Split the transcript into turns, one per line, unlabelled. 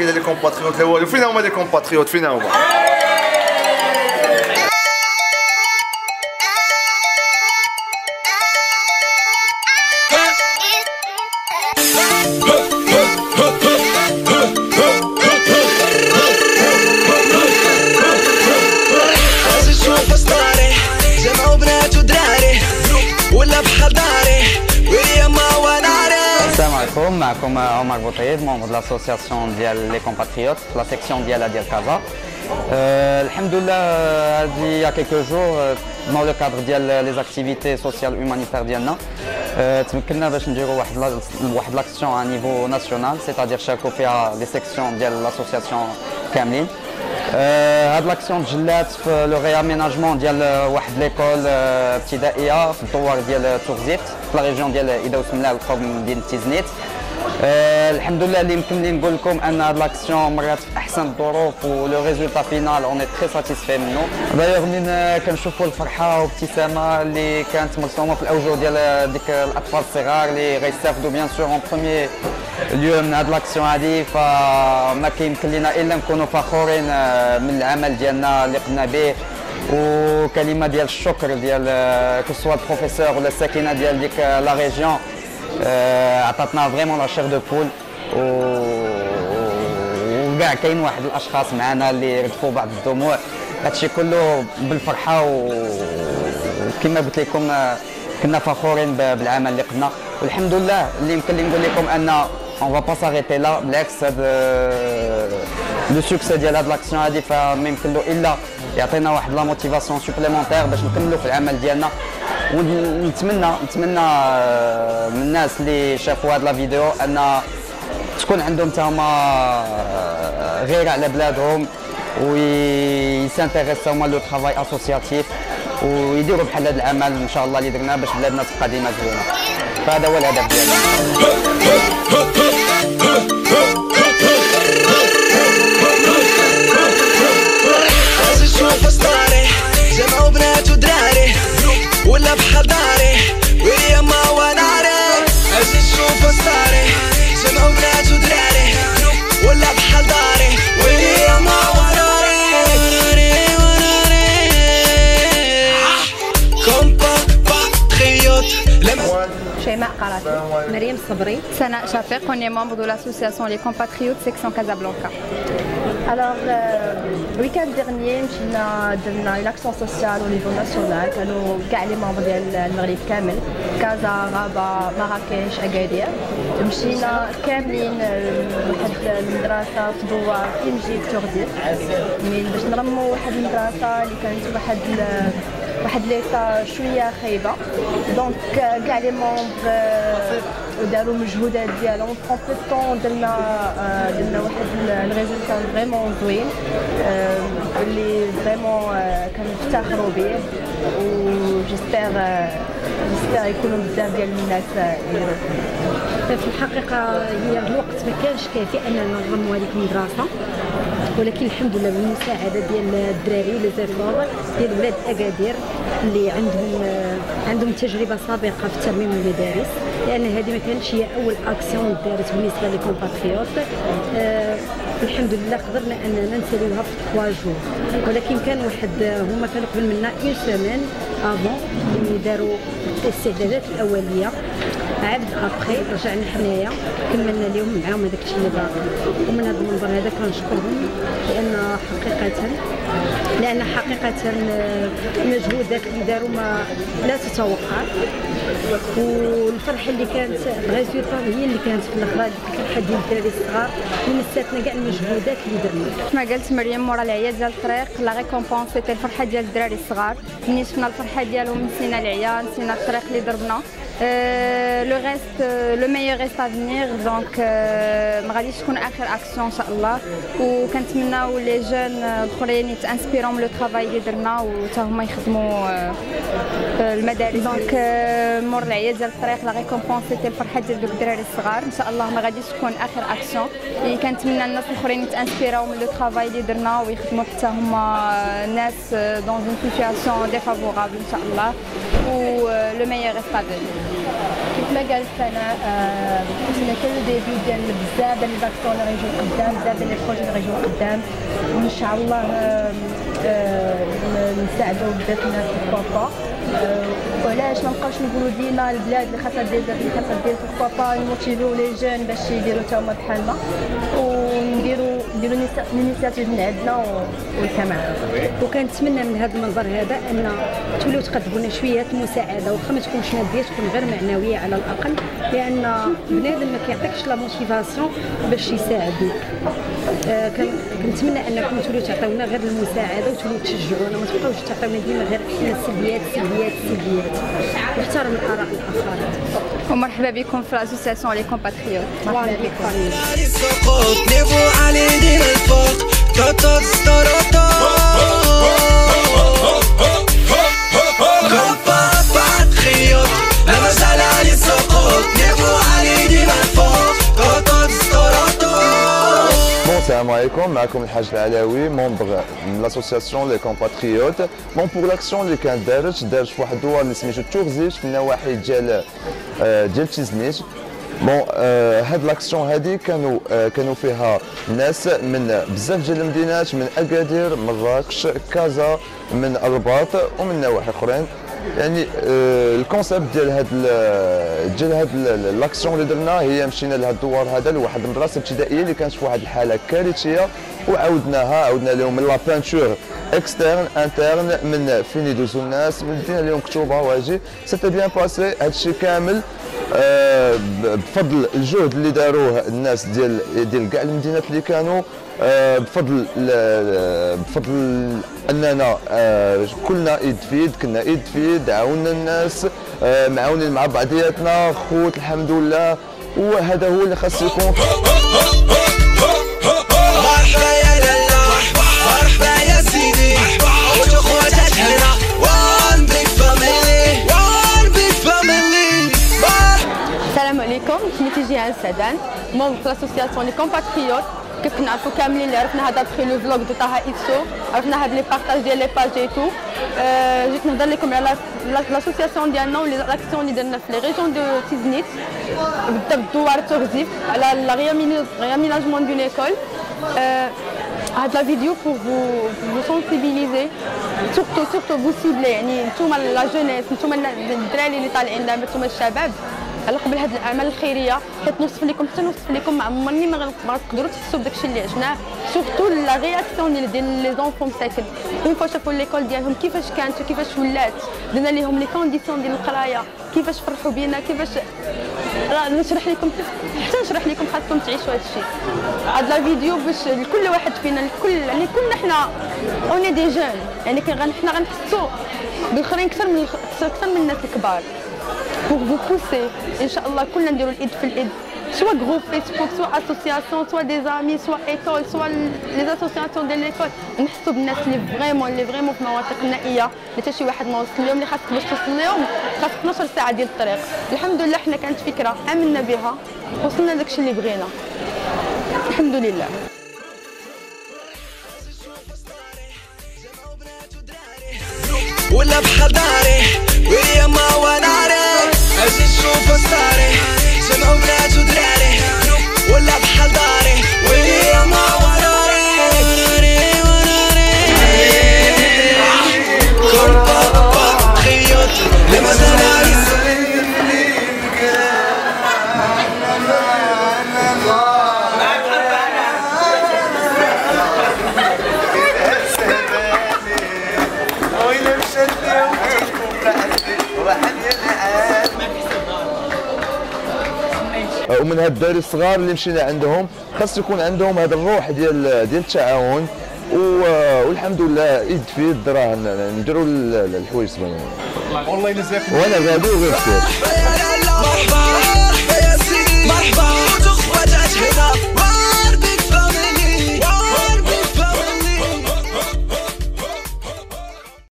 كاين لي كومباتريوت لا والو. فين هما لي كومباتريوت فين هما؟
معكم عمر بوطيب membre de l'association ديال لي كومباتريوت لا سيكسيون ديالها ديال كازا. الحمد لله هادي يا كيلكو جور dans le cadre ديال لي زاكتيفيتي سوسيال هومانيتير ديالنا تمكنا باش نديروا واحد لاكسيون على نيفو ناسيونال سيتادير شاركوا فيها لي سيكسيون ديال لاسوسياسيون كاملين. هاد لاكسيون تجلات في لو رياميناجمون ديال واحد ليكول ابتدائيه في الدوار ديال تورزيت في لا ريجيون ديال ايدا وسملال قرب من مدينه تيزنيت. الحمد لله اللي يمكن لي نقول لكم ان هاد لاكسيون مرات في احسن الظروف و لو ريزولتا فينال اون تري ساتيسفي منه. دايوغ منين كنشوفوا الفرحه وابتسامه اللي كانت مرسومه في الاوجه ديال ديك الاطفال الصغار اللي غيستافدوا بيان سور اون بروميي ليو من هاد لاكسيون هادي، فما كيمكن لنا الا نكونوا فخورين من العمل ديالنا اللي قمنا به. وكلمه ديال الشكر ديال كسوا البروفيسور ولا الساكنه ديال ديك لا ريجيون عطاتنا فريمون لا شير دو بول. وكاع كاين واحد الاشخاص معنا اللي ردفوا بعض الدموع، هادشي كله بالفرحه. وكما قلت لكم كنا فخورين بالعمل اللي قمنا، والحمد لله اللي يمكن لي نقول لكم ان اون فا با ساريتي لا. بالعكس هاد لو سوكسي ديال هاد لاكسيون هادي فما يمكن له الا يعطينا واحد لا موتيفاسيون سوبليمونتير باش نكملوا في العمل ديالنا. ونتمنى من الناس اللي شافوا هاد لا فيديو ان تكون عندهم حتى هما غير على بلادهم ويسانتيريساو هما لو ترافاي اسوسياتيف ويديروا بحال هذا العمل ان شاء الله اللي درنا باش بلادنا تبقى ديما زوينه. فهذا هو الهدف ديالنا. جمعوا بنات ودراري ولا بحال داري ويا ما وناري. عايز نشوف ستاري جمعوا بنات ودراري ولا بحال داري ويا ما وناري. كومباتريوت.
شيماء قراتي، مريم صبري، سناء شفيق. On est membre de l'association Les Compatriotes section Casablanca. Alors, le week-end dernier, nous avons une action sociale au niveau national. Nous avons les membres de المغرب كامل، كازا، رابا، مراكش، أكادير. مشينا كاملين واحد المدرسة في دوار في مجيد تورزيت باش نرموا واحد المدرسة اللي كانت واحد ليطا شويه خايبه. دونك كاع لي مونبر داروا مجهودات ديالهم في بو طون. درنا واحد الريزولتا فريمون زوين اللي فريمون كنفتخروا به. و جيسبر يكونوا بزاف ديال الناس يديروا.
في الحقيقه هي الوقت ما كانش كافي اننا نرموا هذيك المدرسه، ولكن الحمد لله بالمساعده ديال الدراري لي زيفور ديال ولاد اكادير اللي عندهم تجربه سابقه في ترميم المدارس، لان هذه ما كانتش هي اول اكسيون دارت بالنسبه لي كومباتريوت. الحمد لله قدرنا اننا نساليوها في 3 جور، ولكن كان واحد هما كانوا قبل منا اون سيمين افون اللي داروا الاستعدادات الاوليه. عاد ابخي رجعنا حنايا كملنا اليوم معاهم هذاك الشيء اللي باقي. ومن هذا المنبر هذا كنشكرهم لان حقيقه المجهودات اللي داروا ما لا تتوقع. والفرحه اللي كانت الريزولتا هي اللي كانت في الاخر، هذيك الفرحه ديال الدراري الصغار اللي نساتنا كاع المجهودات اللي درنا.
كما قالت مريم مورا العيا ديال الطريق لا ريكومبونس سيتي الفرحه ديال الدراري الصغار. ملي شفنا الفرحه ديالهم نسينا العيا، نسينا الطريق اللي ضربنا. لو ريست لو ميور ريست ا فينير. دونك ما غاديش تكون اخر اكسيون ان شاء الله، وكنتمناو لي جون الاخرين يتانسبيرون من لو ترافاي اللي درنا وتا هما يخدموا في المدارس. دونك مور العيا ديال الطريق لا ريكومبونس سيتي الفرحه ديال دوك الدراري الصغار. ان شاء الله ما غاديش تكون اخر اكسيون، اللي كنتمنى الناس الاخرين يتانسبيرون من لو ترافاي اللي درنا ويخدموا حتى هما ناس دون اون سيتوياسيون ديفافورابل ان شاء الله. و لو ميور ريست ا فينير. كيف ما قال سناء كنا كان ديبي ديال بزاف ديال لي زاكسيون اللي غيجيو قدام، بزاف ديال لي بروجي اللي غيجيو قدام، وان شاء الله نساعدوا بزاف الناس بوركوا وعلاش ما نبقاوش نقولوا ديما البلاد اللي خاصها دير اللي خاصها دير بوركوا نموتيفيو لي جون باش يديروا حتى هما بحالنا، ونديروا الانيسياتيف من عندنا والكمان.
وكنتمنى من هذا المنظر هذا ان توليو تقدموا لنا شويه المساعده، واخا ما تكونش ماديه تكون غير معنويه على الاقل، لان بنادم ما كيعطيكش لا موتيفاسيون باش يساعدك. كنتمنى انكم توليو تعطيونا غير المساعده وتوليو تشجعونا، ما تبقاوش تعطيونا ديما غير السلبيات السلبيات السلبيات، واحترموا الاراء الاخرين.
ومرحبا بكم في لاسوسياسيون لي كومباتريوت. مرحبا بكم.
Salam alaikum, معكم الحاج العلاوي ممبر من لاسوسياسيون لي كومباتريوت. بون بور لاكسيون اللي كانت دارت في واحد الدوار اللي سميتو تورزيش في النواحي ديال تيزنيت. بون هاد لاكسيون هادي كانوا فيها ناس من بزاف ديال المدينات، من اكادير، مراكش، كازا، من الرباط ومن نواحي اخرين. يعني الكونسيبت ديال هاد لاكسيون اللي درنا هي مشينا لهاد الدوار هذا لواحد المدرسه ابتدائيه اللي كانت في واحد الحاله كارثيه، عاودنا لهم من لا بانتور اكسترن انترن من فين يدوزوا الناس، مدينا لهم كتوبه واجي سيتي بيان باسي. هادشي كامل بفضل الجهد اللي داروه الناس ديال كاع المدينات اللي كانوا، بفضل اننا كلنا ايد في يد، كنا ايد في يد، عاوننا الناس، معاونين مع بعضياتنا خوت الحمد لله، وهذا هو اللي خاص يكون. مرحبا يا لالا، مرحبا يا سيدي، وخواتك هنا وان بيج فاميلي، وان بيج فاميلي.
السلام عليكم، سميتي جيهان سعدان، ممبر في لاسوسياسيون لي كومباتريوت. كيف كنعرفوا كاملين اللي عرفنا هذا بخي لو فلوغ دو طه ايتسو، عرفنا هاد لي بارطاج ديال لي باج اي تو. جيت نهضر لكم على لاسوسياسيون ديالنا ولي زاكسيون اللي درنا في لي ريجون دو تيزنيت، بالضبط دوار تورزيف على لا réaménagement دو ليكول. هاد لا فيديو بور فو سونسيبيليزي، سورتو فو سيبلي، يعني نتوما لا جونيس، نتوما الدراري اللي طالعين دابا، نتوما الشباب، على قبل هاد الاعمال الخيريه حيت نوصف لكم ما عمرني ما تقدروا تحسوا بداكشي اللي عشناه، سورتو لا رياكسيون ديال لي زونفون ساكن اون فوا شافوا ليكول ديالهم كيفاش كانت وكيفاش ولات، درنا ليهم لي كونديسيون ديال القرايه، كيفاش فرحوا بينا، كيفاش نشرح لكم، حتى نشرح لكم خاصكم تعيشوا هذا الشيء. هاد لا فيديو باش لكل واحد فينا، يعني كلنا حنا اوني دي جون، يعني حنا غنحسوا بالاخرين اكثر من الناس الكبار. pour vous pousser ان شاء الله كلنا نديروا الايد في الايد، سواء جروب فيسبوك، سواء اسوسياسيون، سواء دي زامي، سواء ايكول، سواء لي اسوسياسيون ديال ليكول، نحسوا بالناس اللي فريمون في مناطق نائيه اللي حتى شي واحد ما وصل لهم، اللي خاصك باش توصل لهم خاصك 12 ساعه ديال الطريق. الحمد لله حنا كانت فكره امنا بها، وصلنا لداكشي اللي بغينا الحمد لله.
ولا بحال داري ويا ما وناري، اجي نشوف صاري جمعوا بنات ودراري، ولا بحال داري ويا ما وناري، كومباتريوت لي مازال
ومن هاد الدراري الصغار اللي مشينا عندهم خاص يكون عندهم هذا الروح ديال التعاون، والحمد لله ايد في يد راه نديروا الحوايج زوينين. والله الا زاك وانا غادي وغير